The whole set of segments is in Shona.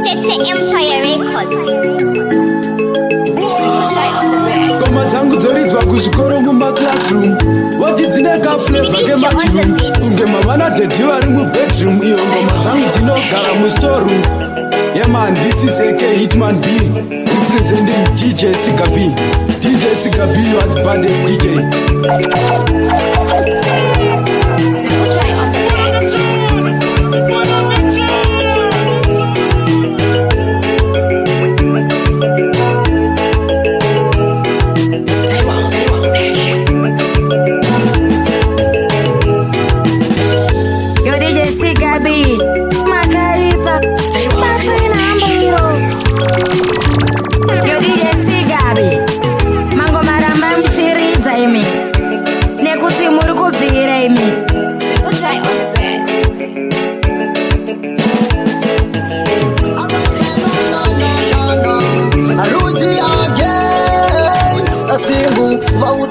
Empire Records. Ngoma dzangu dzoridzwa kuzvikoro mumaclassroom watidzine flavor kemachroom kunge mavana dhedhi vari mubedroom. Iyo ngoma dzangu dzinogara mustoreroom. Yeah man, this is AK Hitman B representing DJ Sika B. DJ Sika B, you are the baddest DJ.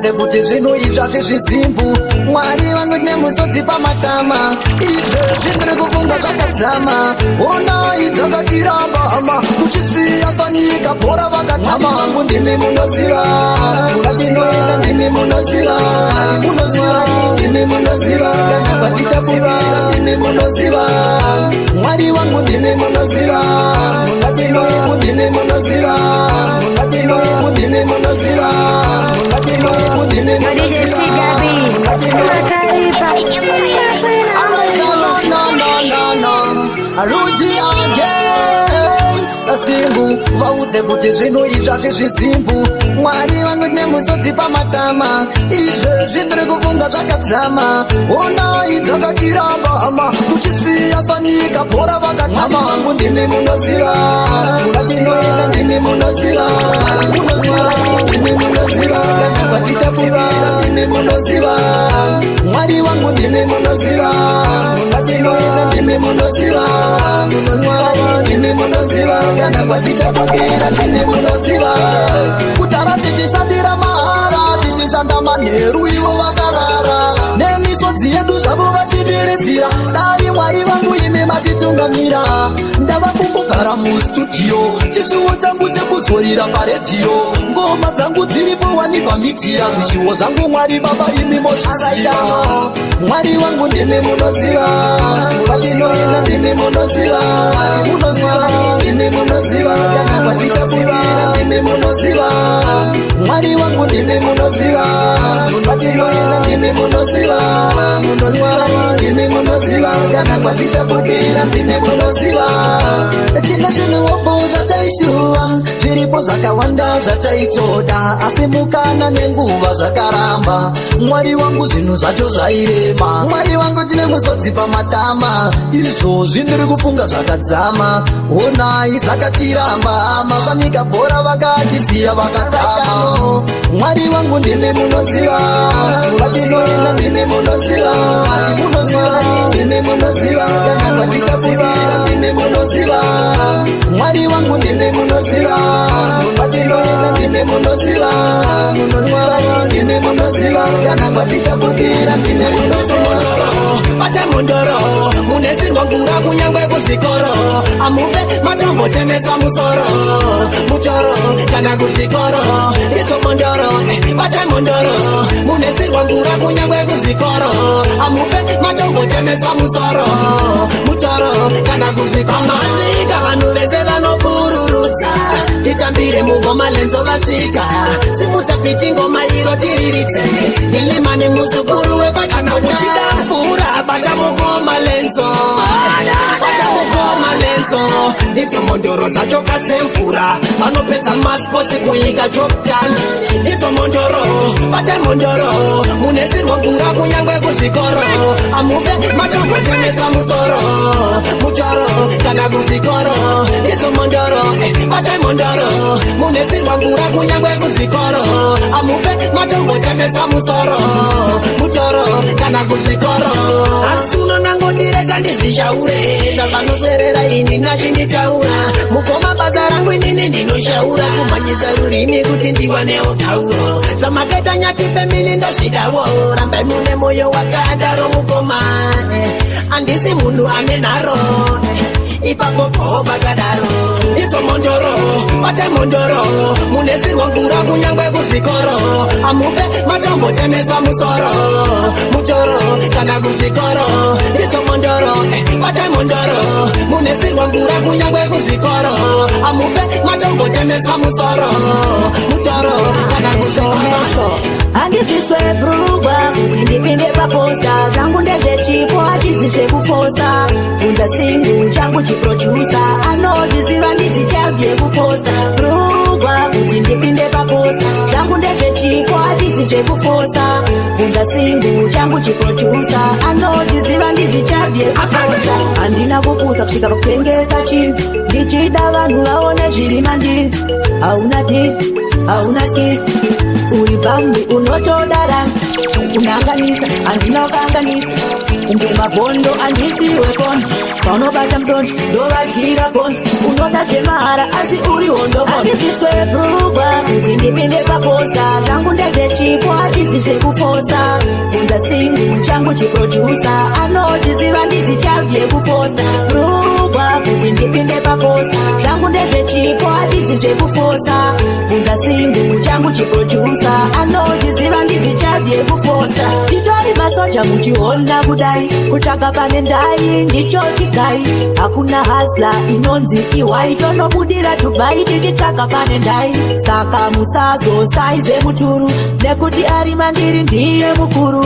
Kuti zvinhu izvi hazvizvizimbu Mwari vangu nemusodzi pamatama izvezvi ndiri kufunga zvakadzama onai dzakatiramba hama kuchisiya sanyika bhora vakatama vangu ndimi munoziva ngatienda ndimi munoziva ndimi munoziva vachichapuvira ndimi munoziva Mwari vangu ndimi munoziva ngatienda ndimi munoziva ngatienda ndimi munoziva Ruji again Asimbu vaudze kuti zvinhu izvi hazvizvizimbu Mwari vangu nemusodzi pamatama izvezvi ndiri kufunga zvakadzama onai dzakatiramba hama kuchisiya sanyika bhora vakatama vangu ndimi munoziva ngatienda ndimi munoziva ndimi munoziva vachichapuvira ndimi munoziva Mwari vangu ndimi munoziva ngatienda ndimi munoziva ndimi munoziva kana vachichapuvira ndimi munoziva kudhara tichishandira mahara tichishanda manheru ivo vakarara nemisodzi yedu zvavo vachidiridzira dai Mwari vangu imi machitungamira ndava kungogara mustudio chishuwo changu chekuzorira paredhiyo ngoma dzangu dziripo wani pamitira zvishuwo zvangu Mwari baba imi mozviziva Mwari vangu ndimi munoziva vachinoenda ndimi munoziva ndimi munoziva vachichapuvira ndimi munoziva Mwari vangu ndimi munoziva vachinoenda ndimi munoziva ndimi munoziva kana vachichapuvira ndimi munoziva tine zvinhuwopo zvataishuva zviripo zvakawanda zvataitoda asi mukana nenguva zvakaramba Mwari wangu zvinhu zvacho zvairema Mwari wangu tine musodzi pamatama izvozvi ndiri kufunga zvakadzama onai dzakatiramba masanyika bhora vakachisiya vakatama Mwari wangu ndimi munoziva vachinoenda ndimi munoziva ndimi munoziva kana vachichapuvira ndimi munoziva Mwari wangu ndimi munoziva vachinoenda ndimi munoziva ndimi munoziva kana vachichapuvira ndimi munoziva Pachamondoro munesirwa mvura kunyangwe kuzvikoro amuve matombo temesa musoro mutoro kana kuzvikoro itsomondoro pachamondoro munesirwa mvura kunyangwe kuzvikoro amuve matombo temesa musoro mutoro kana kuzvikoro masvika vanhu vese vanopururudza titambire mungoma lenzo vasvika simudza pichi ngoma iro tiriridze ilima nemusukuru wepachana uchida mvura pachamugoma lenzo ndidzo mondoro dzacho katsemvura vanopedza maspotsi kuita choptan ndidzo mondoro pachamondoro munesirwa mvura kunyangwe kuzvikoro amuve matombo temesa musoro mutoro kana kuzvikoro ndidzo mondoro pachamondoro munesirwa mvura kunyangwe kuzvikoro amuve matombo temesa musoro mutoro kana kuzvikoro asi unonangotireka ndizvishaure zvavanoserera ini nachinditaura mukoma basa rangu inini ndinoshaura kumhanyisa rurimi kuti ndiwanewo tauro zvamakaita nyati femili ndozvidawo rambai mune moyo wakadaro mukoma handisi munhu ane nharo ipapo pakadaro Idzo mondoro, bate mondoro Munesirwa mvura kunyangwe kuzvikoro Amupe matombo temesa musoro Mutoro, kana kuzvikoro Idzo mondoro, bate mondoro Munesirwa mvura kunyangwe kuzvikoro Amupe matombo temesa musoro Mutoro, kana kuzvikoro Handiziswe brugwa kuti ndipinde paposta zvangu ndezvechipo hachizishe kufosa kunza singu changu chiproducer anozviziva ndizi child yekufosa brugwa kuti ndipinde paposta zvangu ndezvechipo hachizishe kufosa kunza singu changu chiproducer anozviziva ndizi child yekufosa handina kupusa kusvika pakutengesa chinhu ndichida vanhu vaone zviri mandiri hauna diri hauna skill uri bambi unotodara unakanisa handina ukanganisa unge mabhondo andisiwe kondo paunobata mdonji ndovadyira konzi unoda zvemahara asi uri hondo handiziswe brugwa kuti ndipinde paposta zvangu ndezvechipo hatizi zvekufosa kunza singu changu chiproducer anozviziva ndizi child yekufosa brugwa kuti ndipinde paposta zvangu ndezvechipo hatizi zvekufosa kunza singu changu chiproducer anozviziva ndizi child yekufosa titori masoja muchihonda kudai kutsvaga pane ndai ndicho chigai hakuna hasla inonzi iwai tonobudira dubai tichitsvaga pane ndai saka musazosaize muturu nekuti ari mandiri ndiye mukuru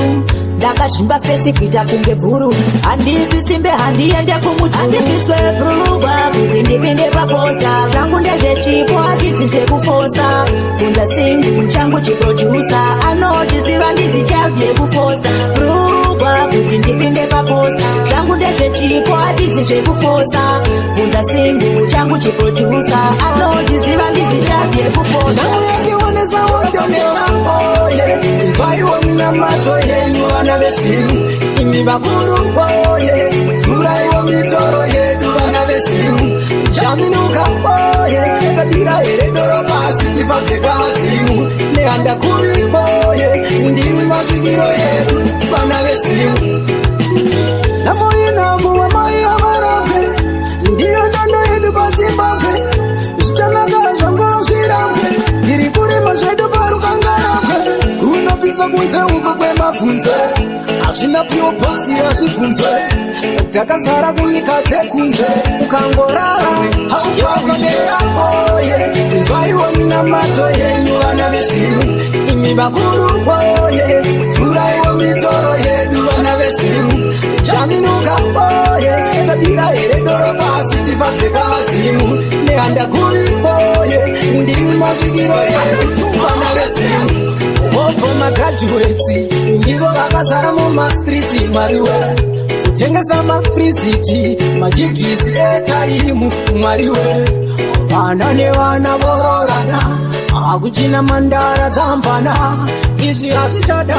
ndakazvimba fesi kuita kunge bhuru handisi simbe handiende kumuhandiswe brugwa kuti ndipinde paposta zvangu ndezvechipo hatizi zvekufosa kunza singu changu chiproducer anozviziva ndizi child yekufosa brugwa kuti ndipinde paposta zvangu ndezvechipo hatizi zvekufosa kunza singu changu chiproducer anozviziva ndizi child yekufosa Ndamuyakiwonesa wondonevaoye Zvaiwo mina mato yenyu vana vesimu Imi vakuru oye Vuraiwo mitoro yedu vana vesimu Jaminuka oye Tadira here doro pasi tifadze kwavazimu Nehanda kuri oye Ndimi masvikiro yedu vana vesimu Namoyina muwa mai avarabwe Ndiyo dando yedu paZimbabwe Zvichanaka zvangoro zvirambwe Ndiri kurima zvedu parukangarabwe Kunopisa kunze uko kwemabvunze Hazvina piwo posti yazvibvunzwe Takazara kunyika dzekunze Ukangorara haukakoneka oye Zvaiwo mina mato yenyu vana vesimu Imi vakuru oye Vuraiwo mitoro yedu vana vesimu Jaminuka oye Tadira here doro pasi tifadze kwavazimu Nehanda kuri oye Ndimi masvikiro yedu vana vesimu Opo magraduates Ndivo vakazara mumastreets mwariwe Kutengesa mafriziti Majigisi etaimu mwariwe Vana nevana vororana Hakuchina mandara dzambana Izvi hazvichada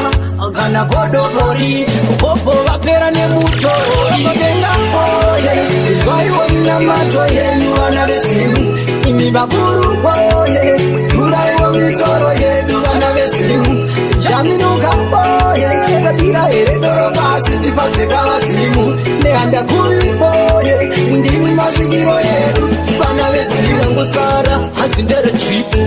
kana godobori Opo vapera nemutori Vazotenga oye Zvaiwo mina mato yenyu vana vesimu Imi vakuru oye Vuraiwo mitoro yedu vana vesimu Jaminuka oye Tadira here doro pasi tifadze kwavazimu Nehanda kuri oye Ndimi masvikiro yedu vana vesimu Ngusara hanzi ndere tripu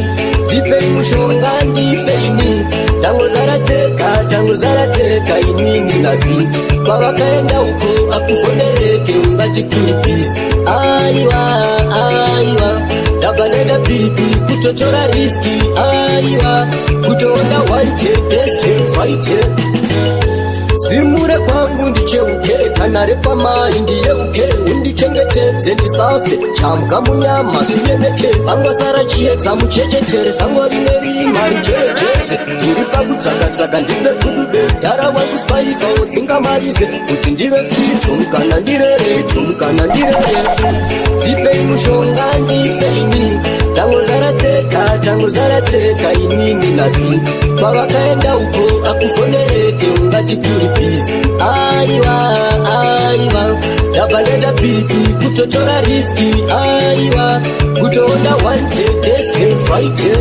Dipei mushonga ndifeini Tango zarateka inini navi Kwavakaenda uko akufonereke ungati kuri peace Aiwa Dabadada pipi kutochora riski Aiwa Kutoonda wanted best fight Zimure kwangu ndicheuke Kanare pamai ndiyeuke Undichengetedze ndisafe Chamka munyama zviyeneke Vangwasara chiedza muchechetere Sango rine rima richechedze Ndiri pakutsvaka ndive kudube Dara wangu spaifa wodzinga marize Kuti ndive free Tumukana ndirere Dipei mushonga ndifeini Tango zarateka inini navi Kwavakaenda uko akufonereke ungati kuri peace Aiwa Dabadada pipi kutochora riski Aiwa Kutoonda wanted best fight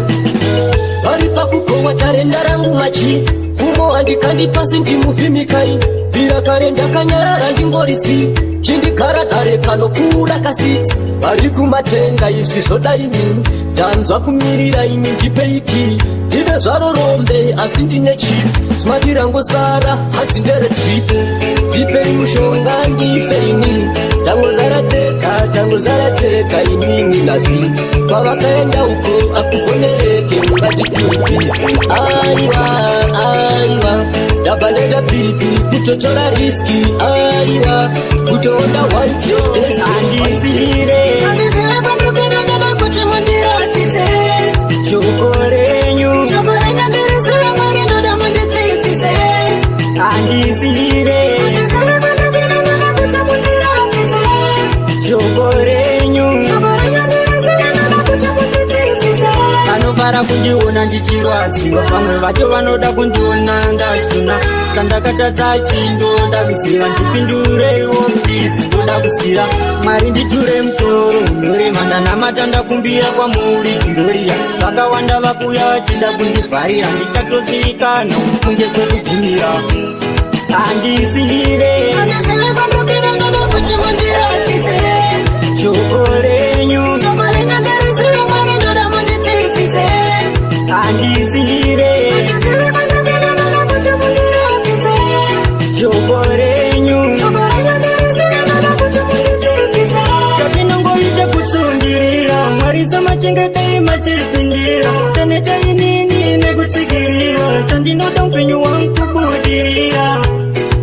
Pari pakuko watarenda rangu machi kumo andikandi pasi ndimuvhimikai vira kare ndakanyarara ndingorisi chindikara dare kanokura kasiti vari kumatenga izvi zvodaini ndanzwa kumirira ini ndipeiki ndive zvarorombe asi ndine chipi smadirangosara hadzi nderetripi ndipei mushonga ndifeini tangozarateka inini navi pavakaenda uko akufonereke ungatipipisi aiwa ndabva ndenda pipi kutotora riski aiwa kutoonda andizire pandopinda ndada kuti mundiratidze shoko renyu ndiriziva mwari ndoda mundidzidzise andizire pandopinda ndada kuti mundiratidze shoko renyu ndiriziva ndoda kuti mundidzidzise vanofara kundiona ndichirwadziwa vamwe vacho vanoda kundiona ndasuna sandakatadza chindoda kuziva ndipindureiwo mbizi ndoda kuziva mwari nditure mutoro unoremanda namatanda kumbira kwamuri gloria vakawanda vakuya vachida kundivharira ndichatosivikana kufunge kwekugumira handisire pandopinda ndoda kuti mundiratidze shoko renyu ndiriziva mwari ndoda mundidzidzise handisire pandopinda ndoda kuti mundiratidze shoko renyu ndiriziva ndoda kuti mundidzidzise tatinongoite kutsungirira mwari samachengetai machipindira tane chainini nekutsikirira chandinoda upenyu wangu kubudirira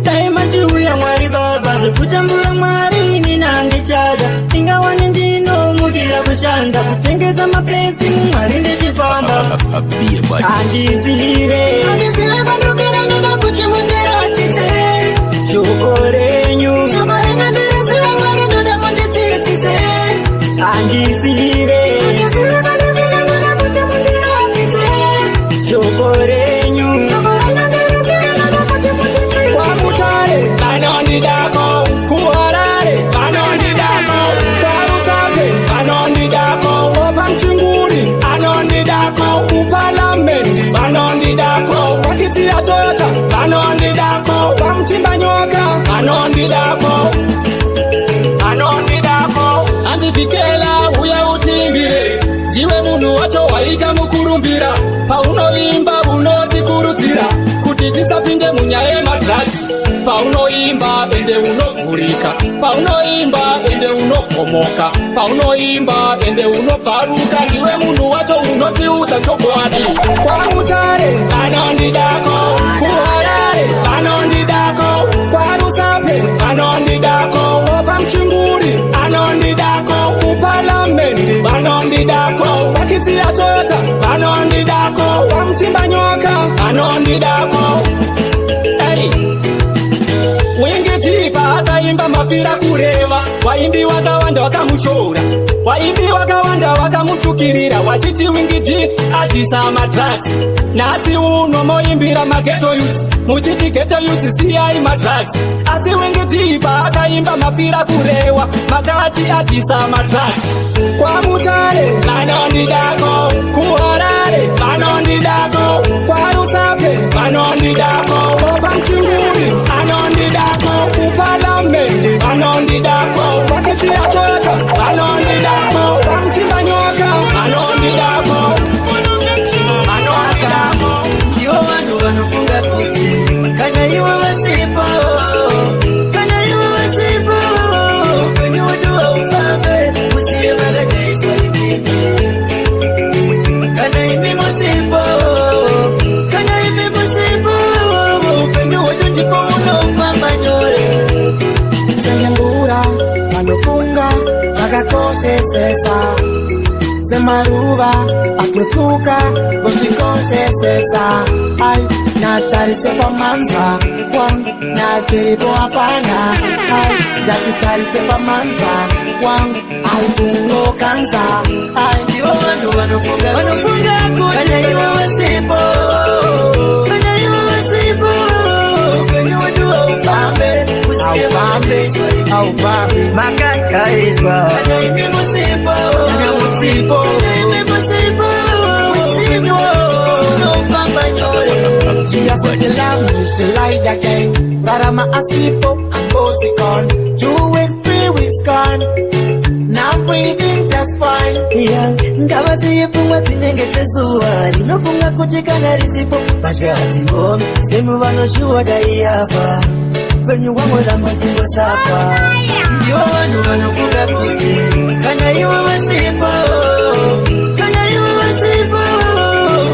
dai machiuya mwari baba zvekutambura mwari ninandichada ingawani ndinomukira kushanda kutengesa mapepi mwari ndichifamba handizire pandopinda ndoda kuti mundiratidze shoko renyu ndiriziva mwari ndoda mundidzidzise handizire pandopinda ndoda kuti mundiratidze shoko renyu ndiriziva ndoda kuti mundidzidzise kwamutare vanondidako kuharare vanondidako kwarusape vanondidako wopamchinguri anondidako kupalamende vanondidako wakiti ya toyota vanondidako wamchimbanyoka vanondidako andifikela uya utimbire ndiwe munhu wacho waita mukurumbira paunoimba unotikurudzira kuti tisapinde munyaya yemadrugs paunoimba ende unovhurika paunoimba ende unovhomoka paunoimba ende unobvaruka ndiwe munhu wacho unotiudza chokwadi kwamutare vanondidako kuharare vanondidako kwarusape vanondidako wopamchinguri anondidako kupalamende vanondidako vakiti ya toyota vanondidako wamtimbanyoka vanondidako wingetipa akaimba mapira kureva waimbi wakawanda wakamushora waimbi wakawanda wakamutukirira wachiti wingiti ajisa madrugs nasi uno moimbira mageto youth muchiti geto youth siyai madrugs asi wingitipa akaimba mapira kurewa makati ajisa madrugs kwamutare vanondidako kuharare vanondidako kwarusape vanondidako wopamchinguri anondidako kupalamende vanondidako wakiti ya toyota vanondidako wamtimbanyoka vanondidako ivo vanhu vanofunga kuti kana ivo vasipo upenyu wedu haufambe musiye vakajaiswa ipindi kana imi musipo upenyu wedu ndipo unoufamba nyore sengembura vanofunga vakakoshesesa semaruva akutsuka vosvikoshesesa ai natarise pamanza wangu nachiripo hapana ai ndakutarise pamanza wangu ai kungokanza ai ivo vanhu vanofunga kuti kana ivo vasipo upenyu wedu haufambe haufambe makachaizwa kana imi musipo upenyu unoufamba she lied again. Rarama asipo, Bossy gone. 2 weeks, 3 weeks gone. Now I'm breathing just fine. Yeah, ngaba siyifungwa tinengete zuwa linofunga kuchikana risipo pashkati ngomi semu vanoshuwa daiyafa penyu wamwela machingo safa ndiwo vanhu vanofunga kuti kana iwo vasipo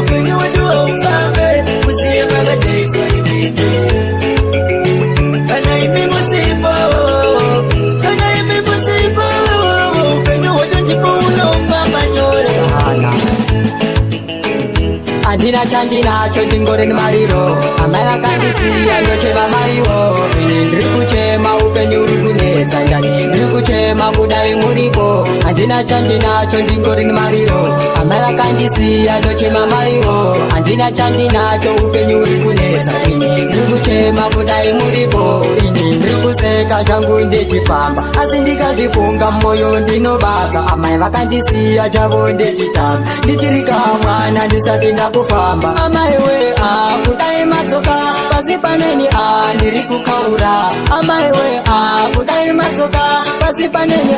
penyu wedu waufambe musiye vakajaiswa ipinde kana imi musipo penyu wedu ndipo unaufamba nyore andina chandinacho ndingori nemariro amai vakandisiya ndochema maiwo ini ndiri kuchema upenyu uri kunetsa ndani ndiri kuchema kudai muripo andina chandinacho ndingori nemariro amai vakandisiya ndochema maiwo andina chandinacho upenyu uri kunetsa ini ndiri kuchema kudai muripo ini ndiri kuseka zvangu ndechifamba asi ndikazvifunga mwoyo ndinobaka amai vakandisiya zvavo ndechitamba ndichiri kamwana ndisati ndakufamba amaiwe kudai madzoka pasi paneni ndiri kukaura amaiwe kudai madzoka pasi paneni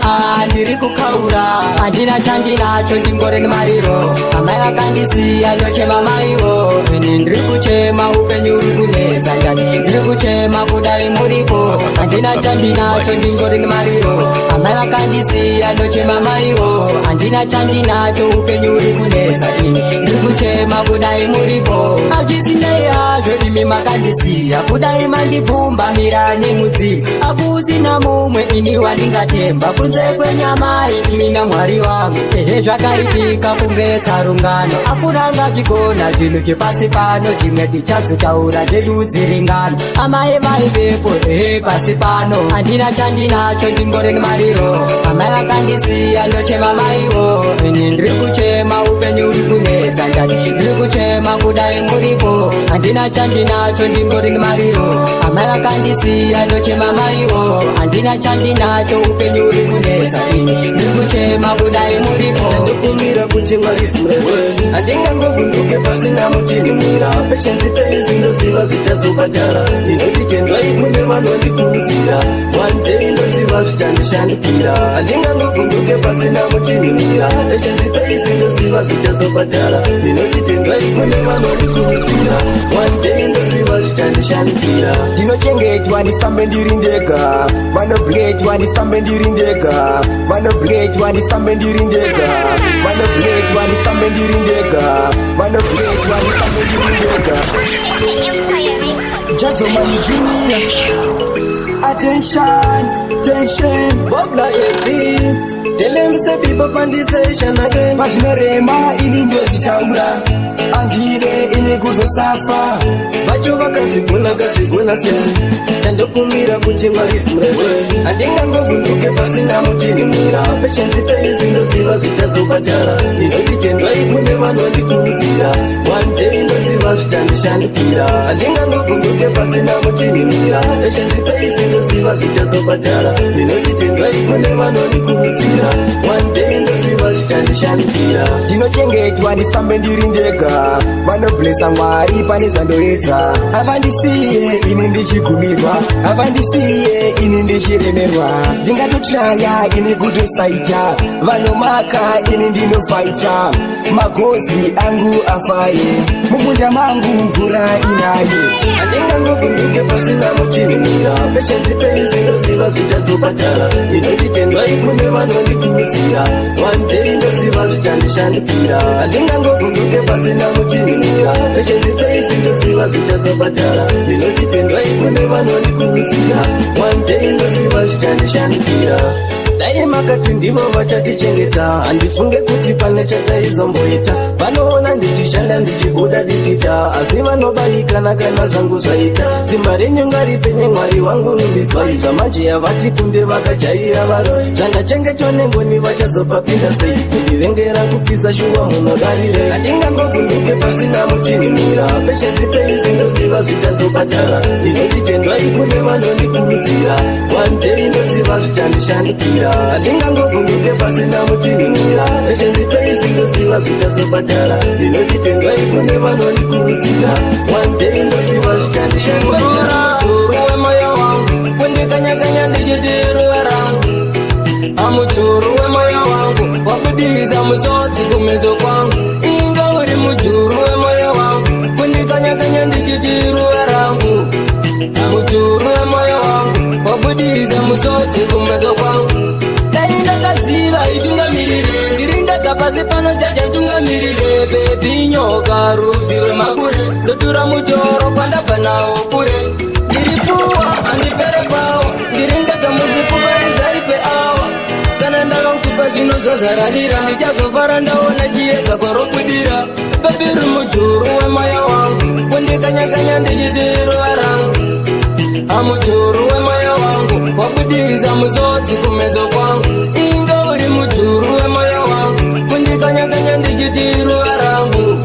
ndiri kukaura andina chandinacho ndingori nemariro amai vakandisiya ndochema maiwo ini ndiri kuchema upenyu uri kunetsa ndani ndiri kuchema kudai muripo andina chandinacho ndingori nemariro amai vakandisiya ndochema maiwo andina chandinacho upenyu uri kunetsa ini ndiri kuchema kudai muripo azvisinei hazvo imi makandisiya kudai mandibvumba mirani mudzivi akusina mumwe ini wandingatemba kunze kwenyamai imi namwari wangu ehe zvakaitika kunge tsarungano akuna ngazvigona zvinhu zvepasi pano zvimwe tichazotaura zvedudziringano amai vaivepo ehe pasi pano andina chandinacho ndingori nemariro amai vakandisiya ndochema maiwo ini ndiri kuchema upenyu uri kunetsa ndani ndiri kuchema kudai muripo andina chandinacho ndingori nemariro amai vakandisiya ndochema maiwo andina chandinacho upenyu uri kunetsa ini ndiri kuchema kudai muripo ndokumira kuti mwaivhurewe handingangovhunduke pasina muchinimira peshenzi peizi ndoziva zvichazobhadhara ndinoti tendwai kune vanondikurudzira one day ndoziva zvichandishandukira handingangovhunduke pasina muchinimira peshenzi peizi ndoziva zvichazobhadhara ndinoti tendwai kune vanondikurudzira one day ndoziva zvichandishandukira ndinochengetwa ndifambe ndiri ndega vanobletwa ndifambe ndiri ndega vanobletwa ndifambe ndiri ndega vanobletwa ndifambe ndiri ndega vanobletwa ndifambe ndiri ndega Gentleman Junior attention, tension Bobla SD tell him say people conversation again Vazvinorema ini ndozvitaura andire ine kuzosafa vacho vakazvigona sei tandokumira kuti mwaivhurewe handingangovhunduke pasina muchinimira peshenzi peizi ndoziva zvichazobhadhara ndinoti tendwai kune vanondikurudzira one day ndoziva zvichandishandukira handingangovhunduke pasina muchinimira peshenzi peizi ndoziva zvichazobhadhara ndinoti tendwai kune vanondikurudzira one day ndoziva zvichandishandukira ndinochengetwa ndifambe ndiri ndega vanoblesa mwari pane zvandoedza havandisiye ini ndichigumirwa havandisiye ini ndichiremerwa ndingatotraya ini kutosaita vanomaka ini ndinofaita magozi angu afaye mumunda mangu mvura inaye handingangovhunduke pasina muchinimira peshenzi peizi ndoziva zvichazobhadhara ndinoti tendwai kune vanondikurudzira one day ndoziva zvichandishandukira handingangovhunduke pasina muchinimira peshenzi peizi ndoziva zvichazobhadhara ndinoti tendwai kune vanondikurudzira one day ndoziva zvichandishandukira dai makati ndivo vachatichengeta handifunge kuti pane chataizomboita vanoona ndichishanda ndichibuda dikita asi vanobayikana kana zvangu zvaita simba renyu ngaripenye mwari wangu rumbidzwai zvamanje havati kunde vakajaira varoi zvandachengetwa nengoni vachazopapinda sei kundivengera kupisa shuwa munodarire handingangovhunduke pasina muchinimira peshenzi peizi ndoziva zvichazobhadhara ndinoti tendwai kune vanondikurudzira one day ndoziva zvichandishandukira handingangovhunduke pasina muchinimira peshenzi peizi ndoziva zvichazobhadhara ndinoti tendwai kune vanondikurudzira one day ndoziva zvichandishandukira Mujuru wemoyo wangu kundikanyakanya ndichitiruva rangu. Mujuru wemoyo wangu wabudiza musodzi kumeso kwangu. Inga uri mujuru wemoyo wangu kundikanyakanya ndichitiruva rangu. Mujuru wemoyo wangu wabudiza musodzi kumeso kwangu. Dai ndakaziva itungamirire ndirindaga pasi pano jaja ntungamirire. Bebi nyoka rudzi rwemakure ndotura mutoro kwandabva nawo kure. Ndiripuwa andipere kwawo ndirindaga muzipumanidzaipe awo. Kana ndakautuka zvino zvazvararira ndichazofara ndaona chiedza kwarobudira. Bebi uri mujuru wemoyo wangu kundikanyakanya ndichitiruva rangu. Mujuru wemoyo wangu wabudiza musodzi kumeso kwangu. Inga uri mujuru wemoyo wangu kundikanyakanya ndichitiruva rangu.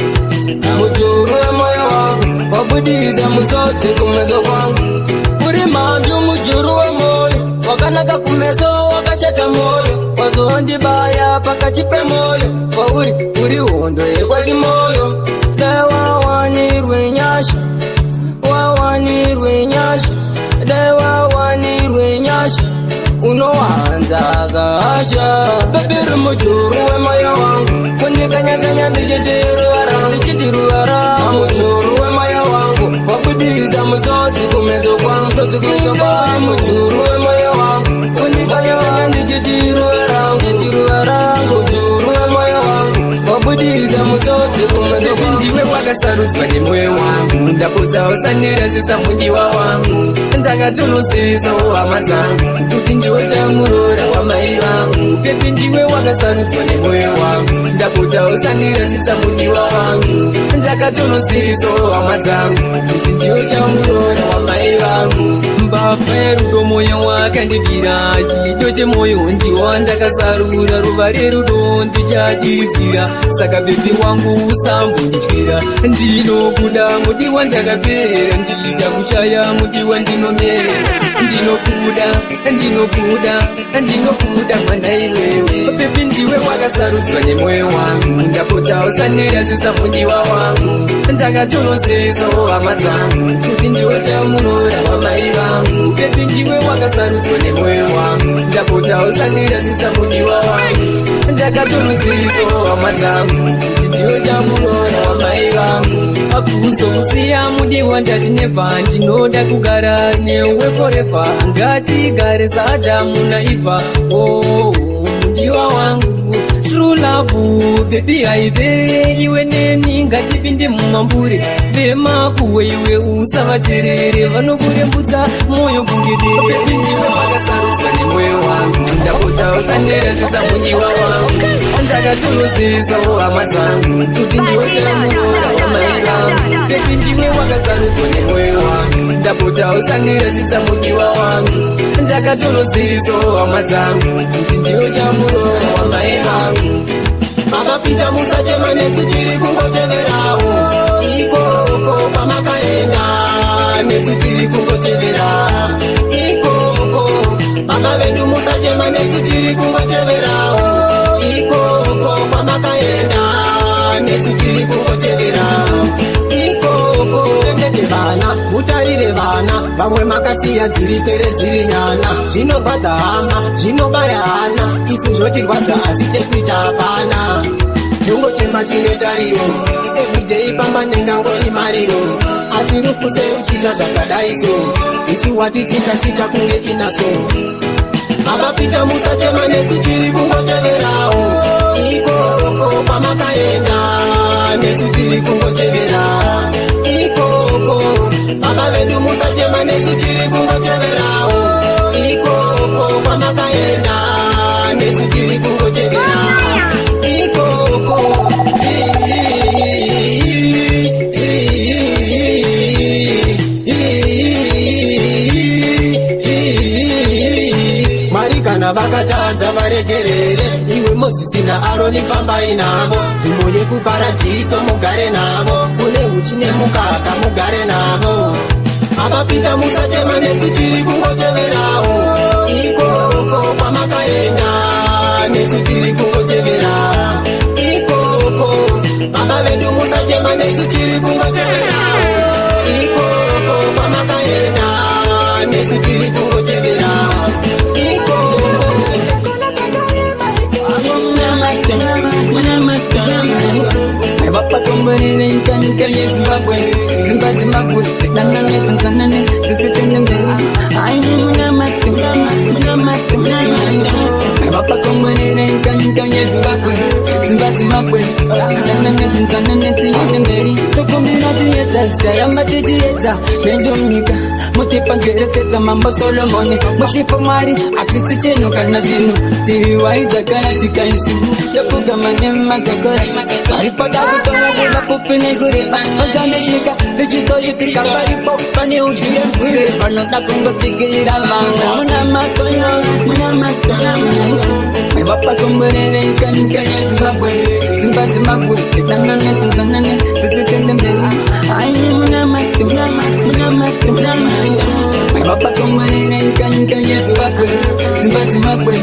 Mujuru wemoyo wangu wabudiza musodzi kumeso kwangu. Uri mhambi mujuru wemoyo wakanaka kumeso wakashata moyo. Wazondibaya pakati pemoyo pauri uri hondo yekwati moyo. Dai wawanirwe nyasha wawanirwe nyasha. Dai wawanirwe nyasha unowanza kasha. Bebi uri mujuru wemoyo wangu kundikanyakanya ndichitiruva rangu. Mujuru wemoyo wangu wabudiza musodzi kumeso kwangu. Inga uri mujuru wemoyo wangu kundikanyakanya ndichitiruva rangu. Mujuru wemoyo wangu wabudiza musodzi kumeso kwangu. Ndiwe wakasarudzwa nemoyo wangu ndapota usandirazisa mundiwa wangu. Ndakatonosirisawo hama dzangu kuti ndiwe chamurora wamai vangu. Bebi ndiwe wakasarudzwa nemoyo wangu ndapota usandirazisa mundiwa wangu. Ndakatonosirisawo hama dzangu kuti ndiwe chamurora wamai vangu. Mbavha yerudo moyo wakandibira chido chemoyo ndiwo ndakasarura. Ruva rerudo ndichadiridzira saka bebi wangu usambondityira. Ndinokuda mudiwa ndakapera ndida kushaya mudiwa ndinomera. Ndinokuda mwana iwewe. Bebi ndiwe wakasarudzwa nemoyo wangu ndapota usandirazisa mundiwa wangu. Ndakatonozesawo hama dzangu kuti ndiwe chamurora wamai vangu. Bebi ndiwe wakasarudzwa nemoyo wangu ndapota usandirazisa mundiwa wangu. Ndakatonozesawo hama dzangu kuti ndiwe chamurora wamai vangu. Akuzokusiya mudiwa ndati neva ndinoda kugara newe forever. Ngatigare saAdamu naEva. Oh, mudiwa wangu true love. Bebi haipere iwe neni ngatipinde mumambure. Vemakuwe iwe usavaterere vanokurembudza moyo kungedere. Bebi ndiwe wakasarudzwa nemoyo wangu ndapota usandirazisa mundiwa wangu. Ndakatonozesawo hama dzangu kuti ndiwe chamurora wamai vangu. Bebi ndiwe wakasarudzwa nemoyo wangu ndapota usandirazisa mundiwa wangu. Ndakatonozesawo hama dzangu kuti ndiwe chamurora wamai vangu. Mapapita musachema nesu tiri kungoteverawo. Ikoko pamakaenda nesu tiri kungotevera. Ikoko baba vedu musachema nesu tiri kungoteverawo. Ikoko pamakaenda nesu tiri kungotevera. Ikoko endete vana mutarire vana vamwe makasiya dziri pere dziri nyana. Zvinogwadza hama zvinobaya hana isu zvotirwadza asi chekuita hapana. Nyongochema chine tariro everyday pamba nengangori mariro. Asi rufu seuchita zvakadaiso isu watitsika kunge inaso. Mapapita musachema nesu tiri kungoteverawo. Ikoko pamakaenda nesu tiri kungotevera. Ikoko baba vedu musachema nesu tiri kungoteverawo. Ikoko pamakaenda nesu tiri kungotevera. Ikoko Mwari kana vakatadza varegerere. Iwe Mozisi naAroni fambai navo. Nzvimbo yekuparadhiso mugare navo. Kune uchi nemukaka mugare navo. Mapapita musachema nesu tiri kungoteverawo. Ikoko pamakaenda nesu tiri kungotevera. Ikoko baba vedu musachema nesu tiri kungoteverawo. Ikoko Bapa kumbere nkanka Zimbabwe Zimbabwe Nanane Tanzania Zisitende Aini munamatu Bapa kumbere nkanka Zimbabwe Zimbabwe Nanane Tanzania Zisitende Tukumbina tieta Sharama tieta Benjumika Mutipa ngereseta mambo Solomoni Musipa mari Atiti cheno kana zinu Tiwaiza kana sika insu Yafuga manema kakora Aripada kutola kuda pupine gure Ojanesika Tijito yitika Karipo Pani ujire mpire Panota kungo tikira manga Munamato Bapa kumbere nkanka Zimbabwe Zimbabwe Nanane Zisitende Aini munamato Bapa kumbere nkanka Zimbabwe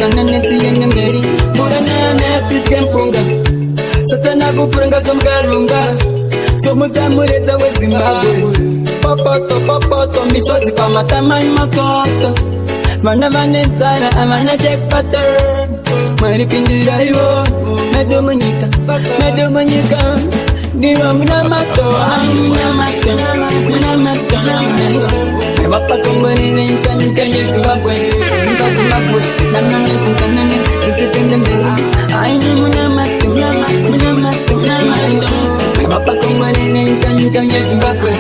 Nanane tiyene mberi Burana tijempunga Satana kupuranga zomgarunga Somuzamureza we Zimbabwe Popoto misozi kwa matamai makoto Vana vanenzara avana jackpatter Maripindira iwo Medomunyika Diwa munamato Bapa kumbere nkanka Zimbabwe Nanane Zisitende Aini munamato Bapa kumbere nkanka Zimbabwe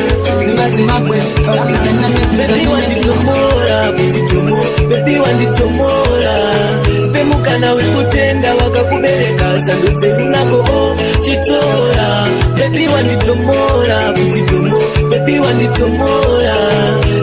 Baby wanditomora kuchitomo Baby wanditomora Bemukana wekutenda wakakubereka Sandotse runako chitora Baby wanditomora kuchitomo Baby wanditomora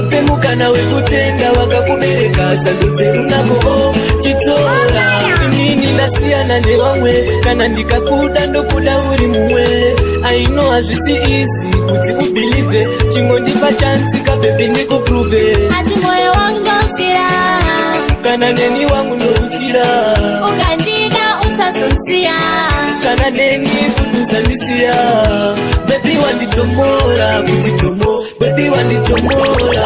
Bemukana wekutenda wakakubereka Sandotse runako chitora Nini nasiyana nevamwe Kana ndikakuda ndokuda uri mumwe I know hazvisi easy kuti ubelieve Chingondipa chance ka baby ndikuprove Asi moyo wangu ndochira Kana neni wangu ndochira Ukandida usasonsia Kana neni kutuzandisia Baby wanditomora kuchitomo Baby wanditomora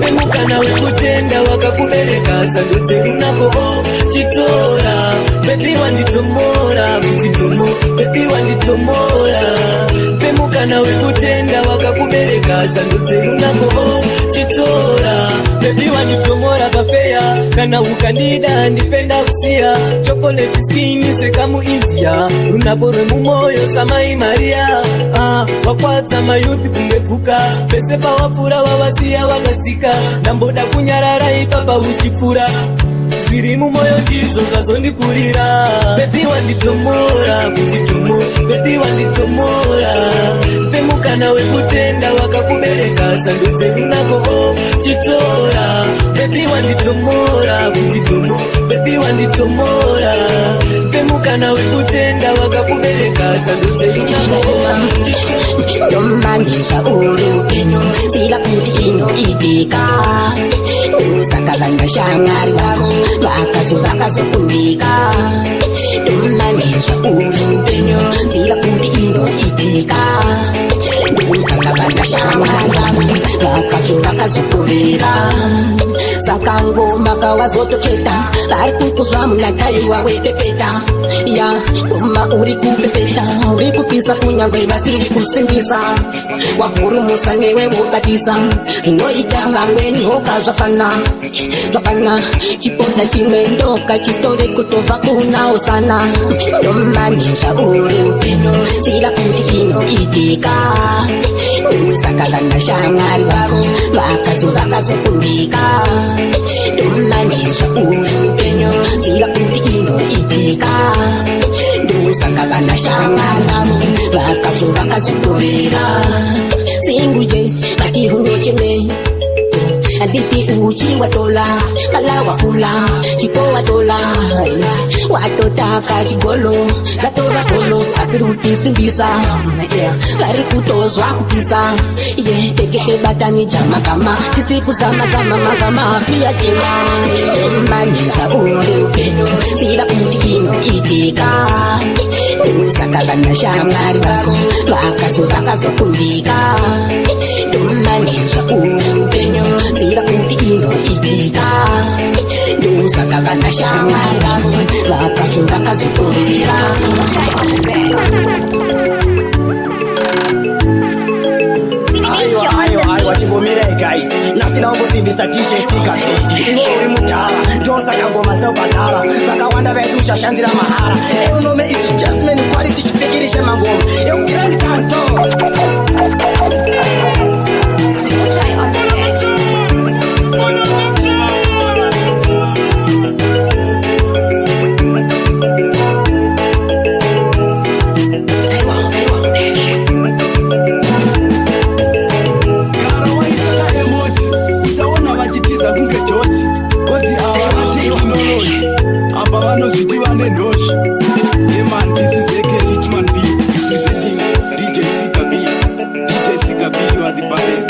Bemukana wekutenda wakakubereka Sandotse runako chitora Baby wanditomora kuchitomo Baby wanditomora Bemukana wekutenda wakakubereka Sandotse runako chitora Baby wanditomora kafeya Kana ukandida ndipenda kusia Chocolate skin sekamu India Runako rwemumoyo samai Maria Wakwadza mayuthi kungevuka Pese pawapura wawasiya wakasika Ndamboda kunyarara ipapa uchipfura Zviri mumoyo ndizvo zvazondikurira Baby wanditomora kuchitomo Baby wanditomora Bemukana wekutenda wakakubereka Sandotse runako chitora Baby wanditomora kuchitomo Baby wanditomora Bemukana wekutenda wakakubereka Sandotse runako chitora Ndomanisha uri upenyu Sila kuti inoitika Usakalanda shamwari wako Vakazokumbika Ndomanisha uri upenyu Sila kuti inoitika Usakalanda shamwari wako Vakazokumbika Saka ngoma kawazotocheta Vari kukuzva munakaiwa wepepeta Ya ngoma uri kupepeta Uri kupisa kunyangwe vasiri kusimbisa Wavurumusa newe wobatisa Inoita vamweni hoka zvafana Chiponda chimwe ndoka chitore kutobva kunao sana Ndomanisha uri upenyu Sila kuti inoitika Usakalanda shamwari wako Vakazokumbika Ndomanisha uri upenyu Sila kuti inoitika Usakalanda shamwari wako Vakazokumbika Singuje Bakiruno chime Aditi uchi watola Kala wafula Chipo watola Watotaka chigolo Latora kolo Asiruti simbisa Lari kutozwa kupisa Tekeke batani jama kama Tisiku zama magama Fia chima Manisha uri upenyu Sila kuti inoitika Usakalanda shamwari wako Vakazokumbika Ndomanisha uri upenyu Sila kuti inoitika saka vanashamwara vakazo vakazokorera. Aiwa chivomire guys, nasina ungosimbisa DJ Sticker iwo uri mudhara ndosaka ngoma dzobhadhara vakawanda vetu shashandira mahara eunome is just man quality chipikirishe mangoma grand canto. Vanozviti vane ndoshi. Hey man, this is AK Richman B, presenting DJ Sika B. DJ Sika B, you are the baddest.